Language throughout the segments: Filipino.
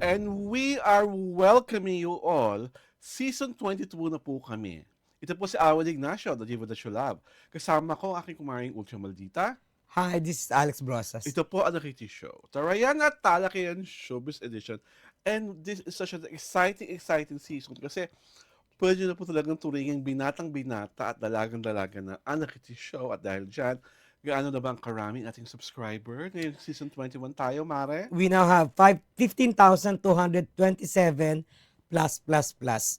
And we are welcoming you all. Season 22 na po kami. Ito po si Awan Ignacio, the Diva that you love. Kasama ko aking kumaring Ultra Maldita. Hi, this is Alex Brosas. Ito po ang Nakiti Show. Tarayan at Talakayan Showbiz Edition. And this is such an exciting season kasi pwede na po talagang turingin binatang-binata at dalagang-dalaga na ang Nakiti Show. At dahil dyan, gaano na ba ang karaming ating subscriber? Ngayon, season 21 tayo, Mare. We now have 15,227 plus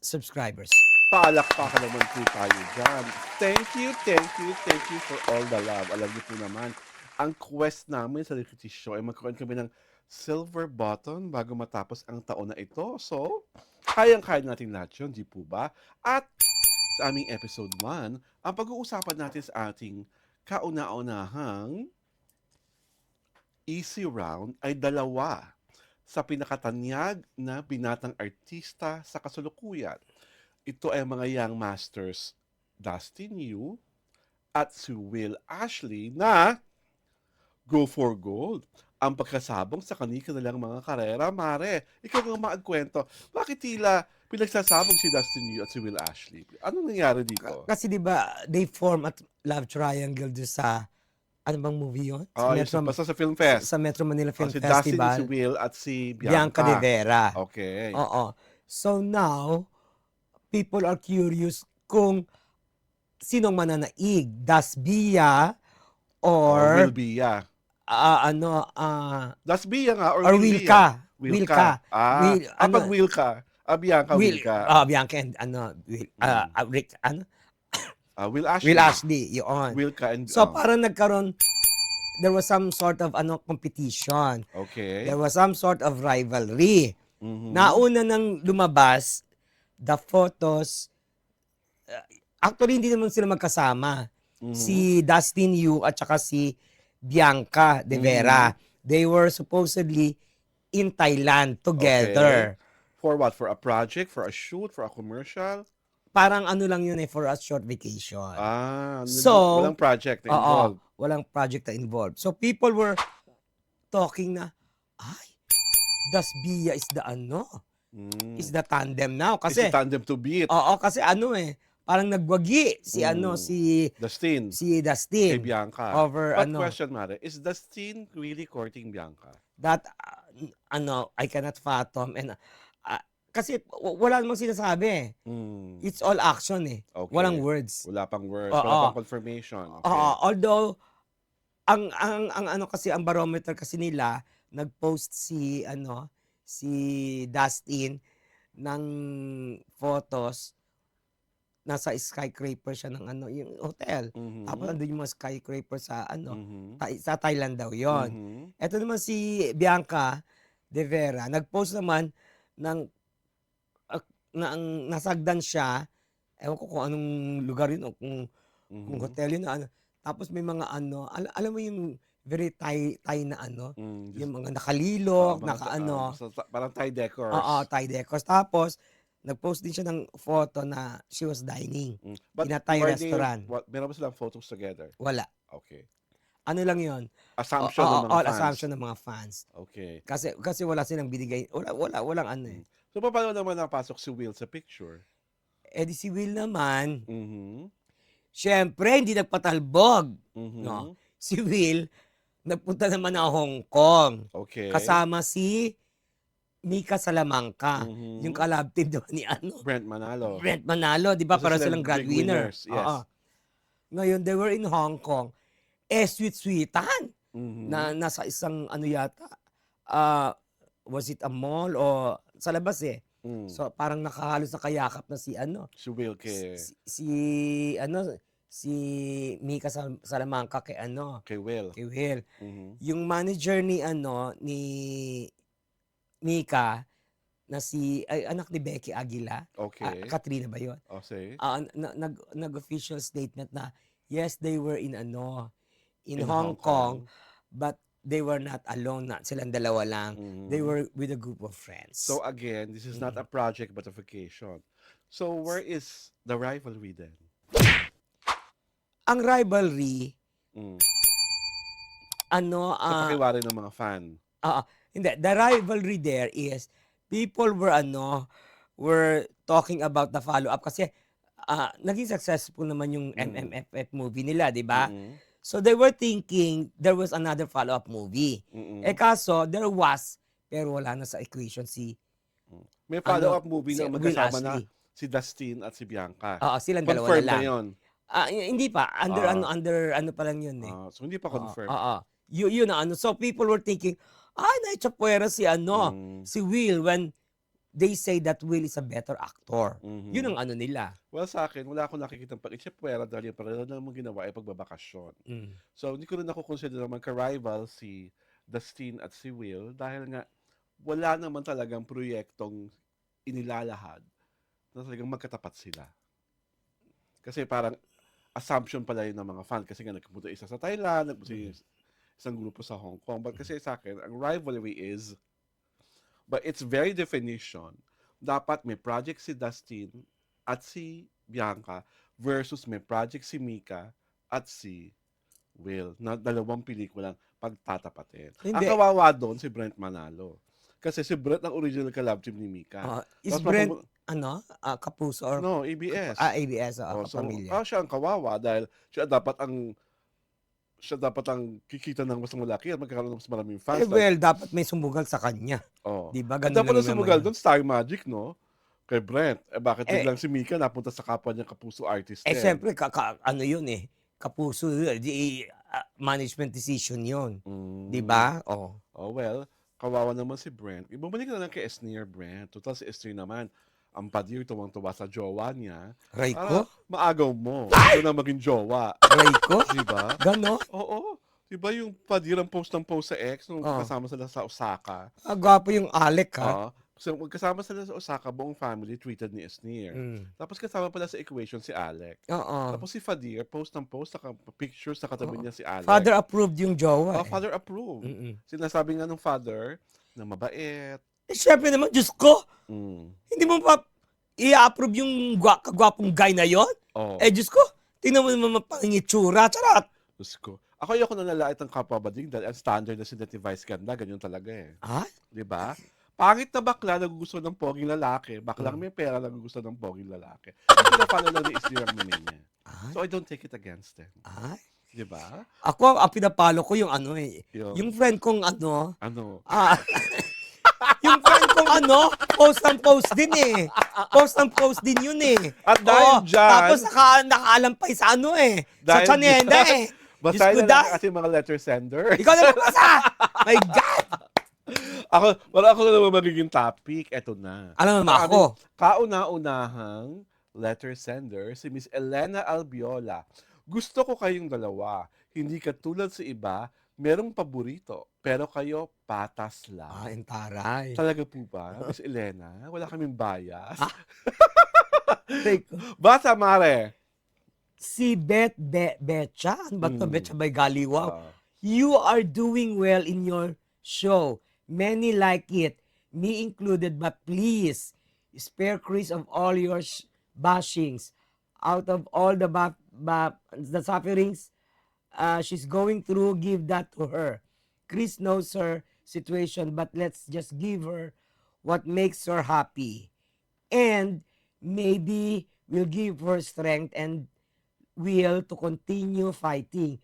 subscribers. Palakpakan naman po tayo dyan. Thank you for all the love. Alam niyo po naman, ang quest namin sa Nakiti Show ay magkaroon kami ng silver button bago matapos ang taon na ito. So, kayang-kaya natin lahat yun, di po ba? At sa aming episode 1, ang pag-uusapan natin sa ating kauna-unahang easy round ay dalawa sa pinakatanyag na binatang artista sa kasalukuyan. Ito ay mga young masters Dustin Yu at si Will Ashley na go for gold ang pagkasabong sa kanilang mga karera. Mare, ikaw nga maagkwento, bakit tila pinagsasabong si Dustin Yu at si Will Ashley? Anong nangyari dito? Kasi di ba they form at love triangle doon sa, ano bang movie yun? Basta sa Film Fest. Sa Metro Manila Film si Festival. Dustin, si Will at si Bianca de Vera. Okay. Oo. So now, people are curious kung sinong mananaig. Das Bia or Will Bia. Das Bia nga or Will Bia? ka. Will ka. Pag Will ka. Bianca, Will ka. Bianca and Will, Rick, Will Ashley. Will Ashley, yun. Will ka and... So parang nagkaroon, there was some sort of competition. Okay. There was some sort of rivalry. Mhm. Nauna nang lumabas, the photos, actually hindi naman sila magkasama. Si Dustin Yu at saka si Bianca de Vera. They were supposedly in Thailand together. Okay. For what? For a project? For a shoot? For a commercial? Parang ano lang yun for a short vacation. So, walang project na involved. Walang project na involved. So people were talking na, ay, Das Bia is the is the tandem now. Kasi, Is the tandem to beat. kasi parang nagwagi si Dustin. si Dustin. Kay Bianca. Over But question, Mare, is Dustin really courting Bianca? That, I cannot fathom. And, kasi wala namang sinasabi. It's all action Okay. Walang words. Wala pang words. Oo. Wala pang confirmation. Okay. Although, ang kasi, ang barometer kasi nila, nag-post si Dustin ng photos, nasa skyscraper siya ng yung hotel. Tapos nandun yung mga skyscraper sa sa Thailand daw yon. Ito naman si Bianca de Vera, nag-post naman ng nasagdan siya, ewan ko kung anong lugar yun o kung hotel yun na tapos may mga alam mo yung very Thai na yung mga nakalilok, parang Thai decors. Thai decors. Tapos, nag-post din siya ng photo na she was dining in a Thai restaurant. Meron ba silang photos together? Wala. Okay. Ano lang yun? Assumption ng mga all fans. assumption ng mga fans. Okay. Kasi wala silang binigay. Walang So, paano naman napasok si Will sa picture? di si Will naman, syempre, hindi nagpatalbog. No? Si Will, nagpunta naman na Hong Kong. Okay. Kasama si Mika Salamanca. Yung kalab team daw ni Brent Manalo. Brent Manalo, di ba? Kasi Para sila silang grad big winner. winners, yes. Ngayon, they were in Hong Kong. Sweet-sweetan. Na nasa isang yata. Was it a mall o sa labas So parang nakahalos na kayakap na si Si Will kay... si Mika Salamanca kay Kay Will. Kay Will. Yung manager ni ni Mika na anak ni Becky Aguila. Okay. Katrina ba 'yon? Okay. Nag-official statement na yes, they were in Hong Kong, but they were not alone, not silang dalawa lang. They were with a group of friends. So again, this is not a project but a vacation. So where is the rivalry then? Ang rivalry, Sa pakiwari ng mga fan. hindi, the rivalry there is people were talking about the follow-up kasi, naging successful naman yung Mm. MMFF movie nila, 'di ba? Mm. So they were thinking there was another follow-up movie. Mm. Kaso there was, pero wala na sa equation si May follow-up movie si na Will magkasama na Ashley. si Dustin at si Bianca. Oo, silang dalawa na Confirmed na lang. 'yon? Hindi pa, Ah, under ano pa lang yun, eh. so hindi pa Oo, confirmed. oo. Yun ang so people were thinking, naitsapuwera si Hmm. si Will when they say that Will is a better actor. Yun Mhm. ang ano nila. Well, sa akin wala akong nakikitang pag-itchepwera dahil yung pareho lang mong ginawa ay pagbabakasyon. Hmm. So hindi ko rin consider naman ka-rival si Dustin at si Will dahil nga wala naman talagang proyektong inilalahad na talagang magkatapat sila. Kasi parang assumption pala yun ng mga fan kasi nga nagpunta isa sa Thailand, nagpunta isang grupo sa Hong Kong. But kasi sa akin, ang rivalry is, by its very definition, dapat may project si Dustin at si Bianca versus may project si Mika at si Will na dalawang pelikulang pagtatapatin. Ang Hindi. kawawa doon si Brent Manalo. Kasi si Brent ang original collab team ni Mika. Is Tapos Brent Kapuso or no, ABS. ABS, So, Kapamilya. siya ang kawawa dahil siya dapat ang kikita ng mas malaki at magkakaroon ng mas maraming fans. Well, dapat may sumugal sa kanya. Oh. 'Di ba? At Ganun dapat lang ang naman sumugal yun. doon, Star Magic, no? Kay Brent. Bakit Eh, biglang si Mika napunta sa kapwa niya kapuso artist din? siyempre yun, Kapuso yun, management decision yun. 'Di Mm. ba? Oh. Oh, well, kawawa naman si Brent. Ibabalik na lang kay Esneer, Brent. Total si Esneer naman, ang padir tuwang-tuwa sa jowa niya. Aray Para ko? maagaw mo. Ito na maging jowa. Aray ko? Diba? Gano'n? Oo. Diba yung padir ang post ng post sa ex nung Oo. kasama sila sa Osaka? Gwapo yung Alec, ha? Oo. So, magkasama sila sa Osaka, buong family tweeted ni Esneer. Tapos kasama pala sa equation si Alec. Oo. Tapos si Fadir, post ng post, pictures sa katabi niya si Alec. Father approved yung jowa, Father approved. Mm. Sinasabi nga ng father na mabait. Siyempre naman, Diyos ko, Mm. hindi mo pa i-approve yung kagwapong guy na yon? Oh, Diyos ko, tingnan mo naman pangitsura, charot. Diyos ko. Ako ayoko na nalait ng kapwa bading dahil ang standard na si Nettie Vice ganda, ganyan talaga eh. Di ba? Pangit na bakla nagugusto ng poging lalaki. Baklang may pera nagugusto ng poging lalaki. Kasi na-follow lang ni Isli ang meme niya. So I don't take it against them. Di ba? Ako, ang pinapalo ko yung yung friend kong Ano? yung friend kong post din eh. Post din yun eh. At dahil dyan, tapos nakaalampay sa sa dahil Chanenda dyan, eh. basahin Diyos ko, na lang kasi mga letter sender. Ikaw na magbasa! My God! Wala ako na naman magiging topic. Eto na. Alam mo ako. Kauna-unahang letter sender, si Miss Elena Albiola. Gusto ko kayong dalawa. Hindi katulad sa iba, merong paborito. Pero kayo, patas lang. Entaray. Talaga po ba, Miss Elena? Wala kaming bias. Teko. Basa, Mare. Si Betcha, ano ba to? Betcha by Galiwaw. Ah. You are doing well in your show. Many like it, me included, but please, spare Chris of all your bashings. Out of all the sufferings she's going through, give that to her. Chris knows her situation, but let's just give her what makes her happy. And maybe we'll give her strength and will to continue fighting.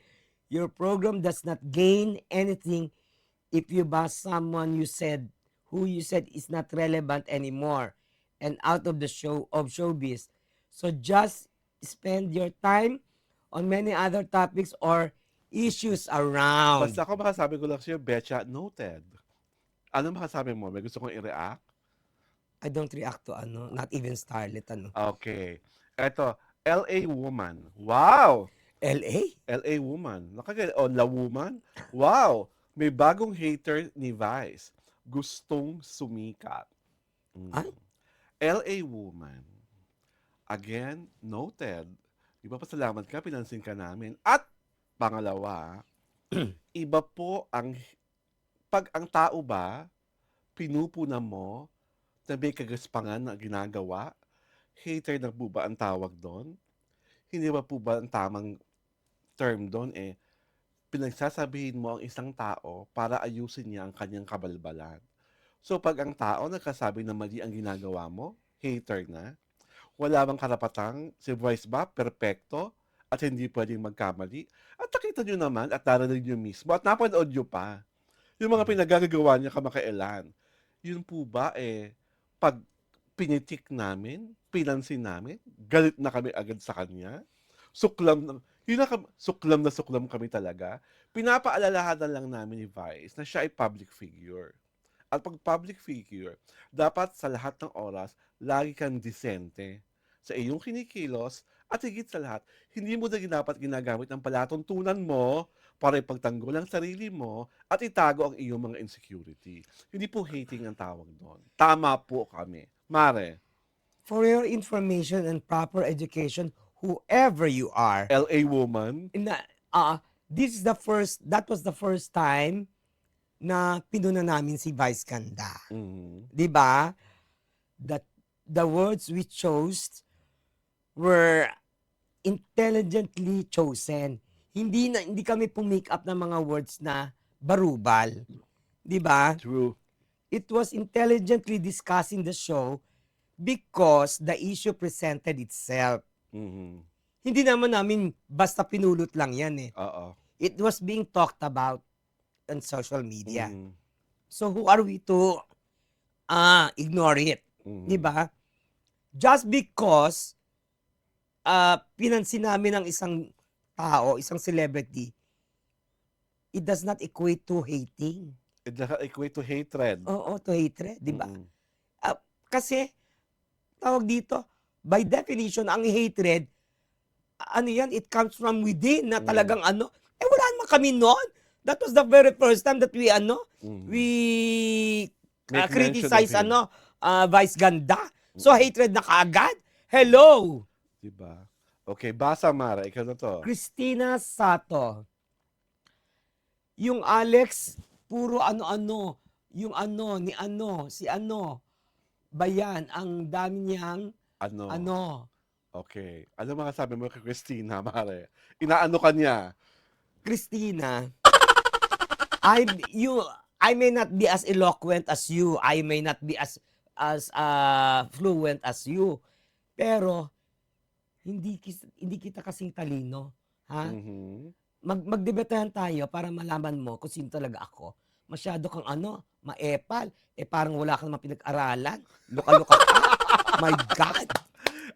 Your program does not gain anything if you bash someone who you said is not relevant anymore and out of the showbiz. So just spend your time on many other topics or issues around. Basta ako makasabi ko lang sa'yo, Betcha, noted. Ano makasabi mo? May gusto kong i-react? I don't react to not even Starlet Okay. Eto, LA Woman. Wow! LA? LA Woman. La Woman? Wow! May bagong hater ni Vice. Gustong sumikat. LA Woman. Again, noted. Iba pa salamat ka, pinansin ka namin. At pangalawa, iba po pag ang tao ba, pinupuna mo, na may kagaspangan na ginagawa, hater na po ba ang tawag doon? Hindi ba po ba ang tamang term doon pinagsasabihin mo ang isang tao para ayusin niya ang kanyang kabalbalan? So pag ang tao nagkasabi na mali ang ginagawa mo, hater na. Wala bang karapatang si Vice ba perpekto at hindi pwedeng magkamali? At nakita nyo naman at narinig nyo mismo at napanood nyo pa yung mga pinagagagawa niya kamakailan. Yun po ba pag pinitik namin, pinansin namin, galit na kami agad sa kanya? Suklam na, suklam kami talaga. Pinapaalalahanan lang namin ni Vice na siya ay public figure. At pag public figure, dapat sa lahat ng oras, lagi kang disente sa iyong kinikilos at higit sa lahat, hindi mo na dapat ginagamit ang palatuntunan mo para ipagtanggol ang sarili mo at itago ang iyong mga insecurity. Hindi po hating ang tawag doon. Tama po kami. Mare, For your information and proper education, whoever you are, LA woman. na, that was the first time na pinuna namin si Vice Ganda. Mhm. 'Di ba? That the words we chose were intelligently chosen. Hindi kami pumake up ng mga words na barubal. 'Di ba? True. It was intelligently discussing the show because the issue presented itself. Mhm. Hindi naman namin basta pinulot lang yan eh. Oo. It was being talked about on social media. Mhm. So who are we to ignore it? Mhm. 'Di ba? Just because pinansin namin ang isang tao, isang celebrity, it does not equate to hating. It does not equate to hatred. Oo, to hatred, 'di ba? Mhm. Kasi tawag dito, by definition, ang hatred, ano yan, it comes from within na talagang wala naman kami noon. That was the very first time that we Mhm. we Make criticize mention of Vice Ganda. So hatred na kaagad. Hello, Diba? Okay, basa Mara, ikaw na to. Christina Sato. Yung Alex, puro ano-ano. Yung si Bayan, ang dami niyang Ano? Okay. Ano mga sabi mo kay Christina, Mare? Inaano ka niya? Christina, I may not be as eloquent as you. I may not be as fluent as you. Pero hindi kita kasing talino, ha? Mhm. Magdebatehan tayo para malaman mo kung sino talaga ako. Masyado kang maepal. Parang wala kang mapinag-aralan. Luka-luka ka. My God.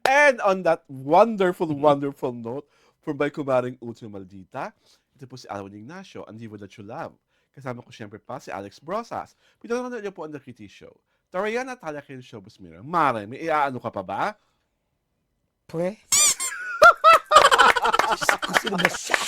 And on that wonderful note, from by Kumaring Ultimo Maldita, ito po si Alwin Ignacio, ang diva that you love. Kasama ko siyempre pa si Alex Brosas. Pinanonood niyo po ang The Kitty Show. Tarayan at Talakin Showbiz Mirror. Mare, may iaano ka pa ba? Pwe? Diyos ko, sino ba siya?